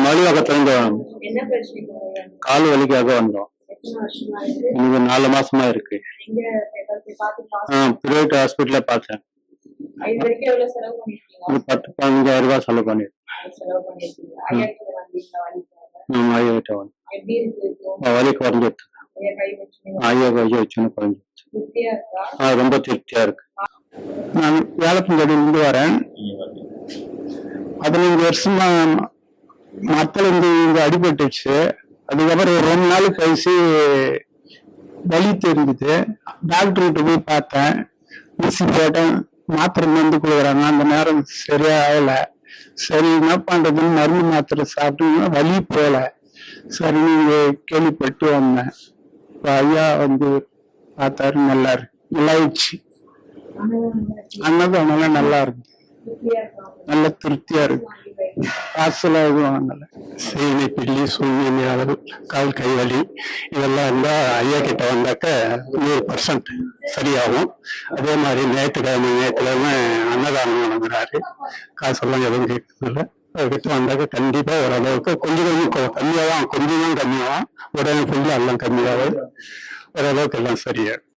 மலிவாக்கத்துல இருந்து கால் வலிக்காக வந்தோம். இன்னைக்கு 4 மாசமா இருக்கு. பிரைவேட் ஹாஸ்பிட்டல்ல பார்த்தேன். 10-15,000 ரூபாய் செலவு பண்ணிருக்கேன். வலி குறைஞ்சிட்டு ஐயா கையை வச்சுன்னு குறைஞ்சிருச்சு. ரொம்ப திருப்தியா இருக்கு. நான் வேலப்பங்கடியிலிருந்து வரேன். 15 வருஷமா மத்தல இங்க அடிபட்டுச்சு. அதுக்கப்புறம் ஒரு 2 நாள் கழிச்சு வலி தெரிஞ்சுது. டாக்டர்கிட்ட போய் பார்த்தேன், ஊசி போட்டேன், மாத்திரை மருந்து கொடுக்குறாங்க. அந்த நேரம் சரியா ஆகல. சரி என்ன பண்றதுன்னு மருந்து மாத்திரை சாப்பிட்டீங்கன்னா வலி போல. சரி நீங்க கேள்விப்பட்டு வந்தேன். இப்ப ஐயா பார்த்தாரு, நல்லா இருக்கு, நல்லாயிடுச்சு. அன்னதானம் நல்லா இருக்கு, நல்ல திருப்தியா இருக்கு. காசுல வாங்கல. செய்தி பில்லி, சூழ்நிலை அளவு, கால் கை வலி இதெல்லாம் இருந்தா ஐயா கிட்ட வந்தாக்க 100% சரியாகும். அதே மாதிரி ஞாயிற்றுக்கிழமை அன்னதானம் வழங்குறாரு. காசெல்லாம் எதுவும் கேட்கறதில்ல. அதுக்கிட்ட வந்தாக்க கண்டிப்பா ஓரளவுக்கு கொஞ்சம் கம்மியாகும். கொஞ்சம் தான் கம்மியாகும். உடனே ஃபுல்லா எல்லாம் கம்மியாகும். ஓரளவுக்கு எல்லாம் சரியா